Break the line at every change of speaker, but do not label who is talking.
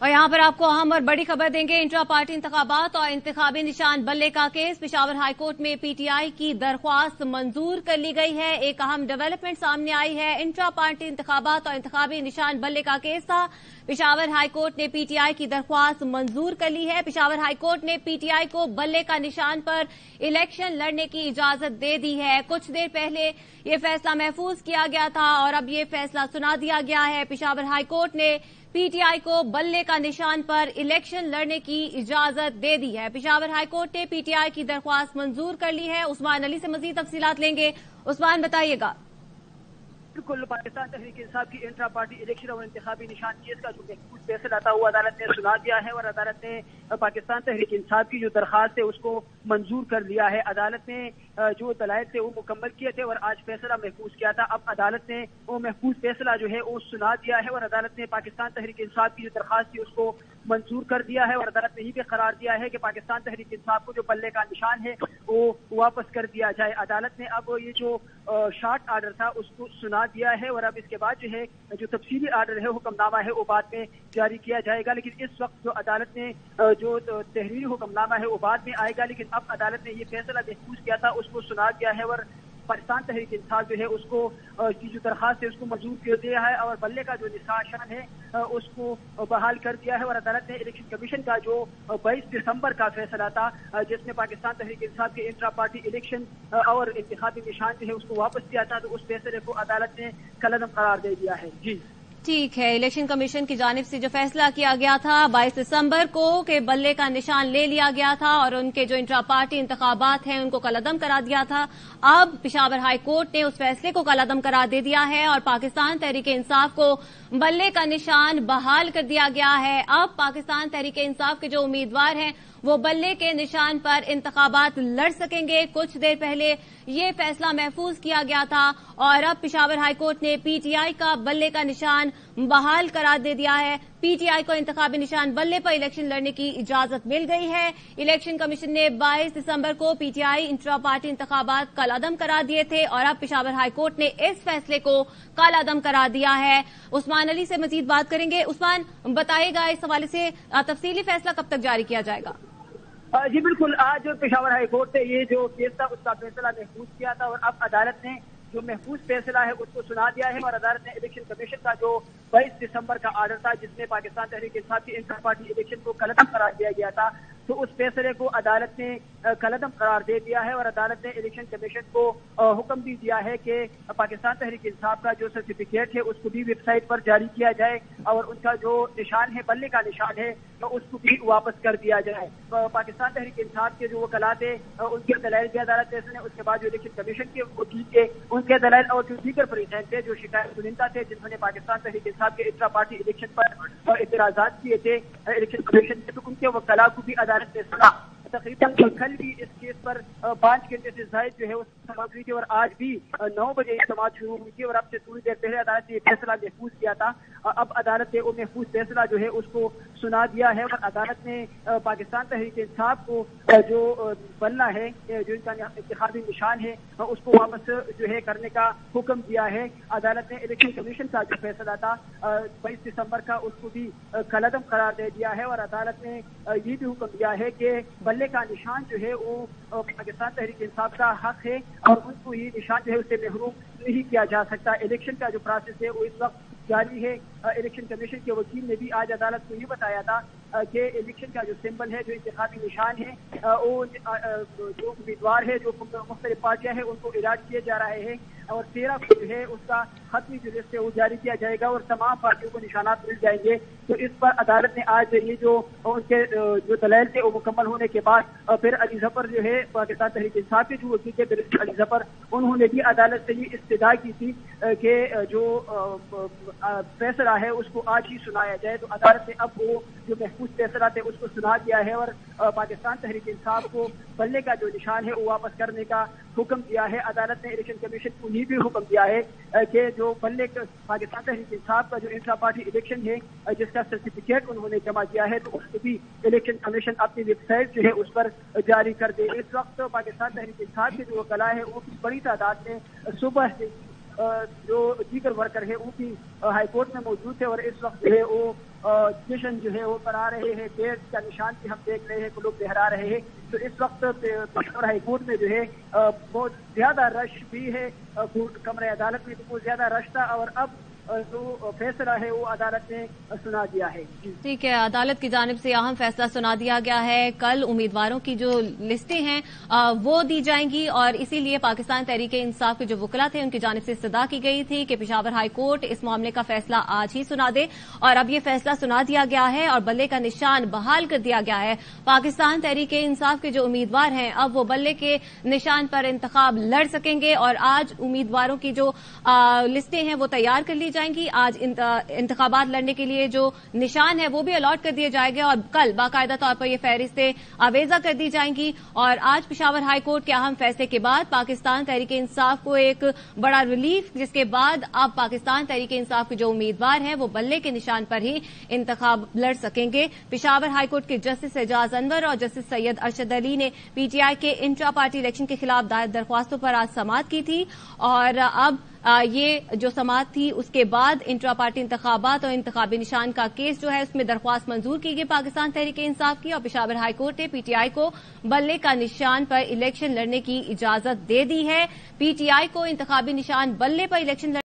और यहाँ पर आपको अहम और बड़ी खबर देंगे। इंट्रा पार्टी इंतखाबात और इंतखाबी निशान बल्ले का केस पेशावर हाईकोर्ट में पीटीआई की दरख्वास्त मंजूर कर ली गई है। एक अहम डेवलपमेंट सामने आई है। इंट्रा पार्टी इंतखाबात और इंतखाबी निशान बल्ले का केस था। पेशावर हाईकोर्ट ने पीटीआई की दरख्वास्त मंजूर कर ली है। पेशावर हाईकोर्ट ने पीटीआई को बल्ले का निशान पर इलेक्शन लड़ने की इजाजत दे दी है। कुछ देर पहले ये फैसला महफूज किया गया था और अब ये फैसला सुना दिया गया है। पेशावर हाईकोर्ट ने पीटीआई को बल्ले का निशान पर इलेक्शन लड़ने की इजाजत दे दी है। पेशावर हाईकोर्ट ने पीटीआई की दरख्वास्त मंजूर कर ली है। उस्मान अली से मजीद तफसीलात लेंगे। उस्मान, बताइएगा।
बिल्कुल, पाकिस्तान तहरीक इंसाफ की इंट्रा पार्टी इलेक्शन और इंतखाबी निशान केस का जो महफूज फैसला था वो अदालत ने सुना दिया है और अदालत ने पाकिस्तान तहरीक इंसाफ की जो दरखास्त है उसको मंजूर कर लिया है। अदालत ने जो दलाइल थे वो मुकम्मल किए थे और आज फैसला महफूज किया था। अब अदालत ने वो महफूज फैसला जो है वो सुना दिया है और अदालत ने पाकिस्तान तहरीक इंसाफ की जो दरखास्त थी उसको मंजूर कर दिया है और अदालत ने ये भी करार दिया है कि पाकिस्तान तहरीक इंसाफ को जो बल्ले का निशान है वो वापस कर दिया जाए। अदालत ने अब ये जो शॉर्ट आर्डर था उसको सुना दिया है और अब इसके बाद जो है जो तफसीली आर्डर है हुक्मनामा है वो बाद में जारी किया जाएगा। लेकिन इस वक्त जो अदालत ने जो तहरीरी हुक्मनामा है वो बाद में आएगा। लेकिन अब अदालत ने ये फैसला महफूज किया था उसको सुना दिया है और पाकिस्तान तहरीक इंसाफ जो है उसको की जो दरखास्त है उसको मंजूर कर दिया है और बल्ले का जो निशान है उसको बहाल कर दिया है। और अदालत ने इलेक्शन कमीशन का जो 22 दिसंबर का फैसला था जिसमें पाकिस्तान तहरीक इंसाफ के इंट्रा पार्टी इलेक्शन और इंतखाबी निशान जो है उसको वापस दिया था, तो उस फैसले को अदालत ने कलअदम करार दे दिया है। जी
ठीक है। इलेक्शन कमीशन की जानिब से जो फैसला किया गया था 22 दिसंबर को कि बल्ले का निशान ले लिया गया था और उनके जो इंट्रा पार्टी इंतखाबात हैं उनको कलअदम करा दिया था। अब पेशावर हाई कोर्ट ने उस फैसले को कलअदम करार दे दिया है और पाकिस्तान तहरीक इंसाफ को बल्ले का निशान बहाल कर दिया गया है। अब पाकिस्तान तहरीक इंसाफ के जो उम्मीदवार हैं वो बल्ले के निशान पर इंतखाबात लड़ सकेंगे। कुछ देर पहले ये फैसला महफूज किया गया था और अब पेशावर हाईकोर्ट ने पीटीआई का बल्ले का निशान बहाल करार दे दिया है। पीटीआई को इंतखाबी निशान बल्ले पर इलेक्शन लड़ने की इजाजत मिल गई है। इलेक्शन कमीशन ने 22 दिसंबर को पीटीआई इंट्रा पार्टी इंतखाबात कलअदम करार दिए थे और अब पेशावर हाईकोर्ट ने इस फैसले को कलअदम करार दिया है। उस्मान अली से मजीद बात करेंगे। उस्मान, बताइएगा इस हवाले से तफसीली फैसला कब तक जारी किया जाएगा?
जी बिल्कुल, आज पेशावर हाईकोर्ट ने ये जो केस था उसका फैसला महफूज किया था और अब अदालत ने जो महफूज फैसला है उसको सुना दिया है और अदालत ने इलेक्शन कमीशन का जो 22 दिसंबर का आर्डर था जिसमें पाकिस्तान तहरीक इंसाफ की इंटर पार्टी इलेक्शन को कलअदम करार दिया गया था, तो उस फैसले को अदालत ने कलअदम करार दे दिया है और अदालत ने इलेक्शन कमीशन को हुक्म भी दिया है कि पाकिस्तान तहरीक इंसाफ का जो सर्टिफिकेट है उसको भी वेबसाइट पर जारी किया जाए और उनका जो निशान है बल्ले का निशान है तो उसको भी वापस कर दिया जाए। पाकिस्तान तहरीक इंसाफ के जो वकला थे उनके दलाइल भी अदालत ने सुने। उसके बाद जो इलेक्शन कमीशन के वकील थे उनके दलाइल और जो दीगर परिजन थे जो शिकायत सुनिंदा थे जिन्होंने पाकिस्तान तहरीक इंसाफ के इंट्रा पार्टी इलेक्शन पर एतराजात किए थे इलेक्शन कमीशन के, तो उनके वकला को भी अदालत ने सुना। तकरीबन कल भी इस केस पर 5 घंटे से जायद जो है वो समाप्त हुई थी और आज भी 9 बजे समाप्त शुरू हुई थी और अब से थोड़ी देर पहले अदालत ने फैसला महफूज किया था। अब अदालत ने वो महफूज फैसला जो है उसको सुना दिया है और अदालत ने पाकिस्तान तहरीक इंसाफ को जो बल्ला है जो इनका इंतखाबी निशान है उसको वापस जो है करने का हुक्म दिया है। अदालत ने इलेक्शन कमीशन का जो फैसला था 22 दिसंबर का उसको भी कलअदम करार दे दिया है और अदालत ने ये भी हुक्म दिया है कि बल्ले का निशान जो है वो पाकिस्तान तहरीक इंसाफ का हक है और उनको ये निशान जो है उससे महरूम नहीं किया जा सकता। इलेक्शन का जो प्रोसेस है वो इस वक्त जारी है। इलेक्शन कमीशन के वकील ने भी आज अदालत को ये बताया था कि इलेक्शन का जो सिंबल है जो इंतखाबी निशान है वो जो उम्मीदवार है जो मुख्तलिफ पार्टियां हैं उनको इराद किए जा रहे हैं और 13 को जो है उसका खत्मी जो लिस्ट है वो जारी किया जाएगा और तमाम पार्टियों को निशानात मिल जाएंगे। तो इस पर अदालत ने आज ये जो उनके जो दलाइल थे वो मुकम्मल होने के बाद फिर अली जफर जो है पाकिस्तान तहरीक इंसाफ के जो वकील थे बैरिस्टर अली जफर उन्होंने भी अदालत से ये इस्तदा की थी कि जो फैसला है उसको आज ही सुनाया जाए। तो अदालत ने अब वो जो महफूज फैसला थे उसको सुना दिया है और पाकिस्तान तहरीक इंसाफ को बल्ले का जो निशान है वो वापस करने का हुक्म दिया है। अदालत ने इलेक्शन कमीशन को ये भी हुक्म दिया है कि जो बल्ले पाकिस्तान तहरीक इंसाफ का जो इंट्रा पार्टी इलेक्शन है जिसका सर्टिफिकेट उन्होंने जमा किया है तो उसको भी इलेक्शन कमीशन अपनी वेबसाइट जो है उस पर जारी कर दे। इस वक्त पाकिस्तान तहरीक इंसाफ के जो वकला है वो बड़ी तादाद में सुबह से जो दीगर वर्कर है वो भी हाईकोर्ट में मौजूद थे और इस वक्त जो है वो जश्न जो है वो मना रहे हैं, पेड़ का निशान भी हम देख रहे हैं कि लोग लहरा रहे हैं। तो इस वक्त पेशावर हाई कोर्ट में जो है बहुत ज्यादा रश भी है, कोर्ट कमरे अदालत में तो बहुत ज्यादा रश था और अब जो फैसला है वो अदालत ने सुना दिया है।
ठीक है, अदालत की जानिब से अहम फैसला सुना दिया गया है। कल उम्मीदवारों की जो लिस्टें हैं वो दी जाएंगी और इसीलिए पाकिस्तान तहरीक इंसाफ के जो वकला थे उनकी जानिब से इस्तदा की गई थी कि पेशावर हाई कोर्ट इस मामले का फैसला आज ही सुना दे और अब ये फैसला सुना दिया गया है और बल्ले का निशान बहाल कर दिया गया है। पाकिस्तान तहरीक इंसाफ के जो उम्मीदवार हैं अब वो बल्ले के निशान पर इंतखाब लड़ सकेंगे और आज उम्मीदवारों की जो लिस्टें हैं वो तैयार कर ली जाएंगी। आज इंतखाबात लड़ने के लिए जो निशान है वो भी अलॉट कर दिए जाएंगे और कल बाकायदा तौर पर ये फहरिस्तें आवेजा कर दी जाएंगी। और आज पेशावर हाई कोर्ट के अहम फैसले के बाद पाकिस्तान तहरीक इंसाफ को एक बड़ा रिलीफ, जिसके बाद अब पाकिस्तान तहरीक इंसाफ के जो उम्मीदवार हैं वो बल्ले के निशान पर ही इंतखाब लड़ सकेंगे। पेशावर हाई कोर्ट के जस्टिस एजाज अनवर और जस्टिस सैयद अरशद अली ने पीटीआई के इंट्रा पार्टी इलेक्शन के खिलाफ दायर दरख्वास्तों पर आज समाअत की थी और अब ये जो समाअत थी उसके बाद इंट्रा पार्टी इंतखाबात और इंतखाबी निशान का केस जो है उसमें दरख्वास्त मंजूर की गई पाकिस्तान तहरीक इंसाफ की और पेशावर हाई कोर्ट ने पीटीआई को बल्ले का निशान पर इलेक्शन लड़ने की इजाजत दे दी है। पीटीआई को इंतखाबी निशान बल्ले पर इलेक्शन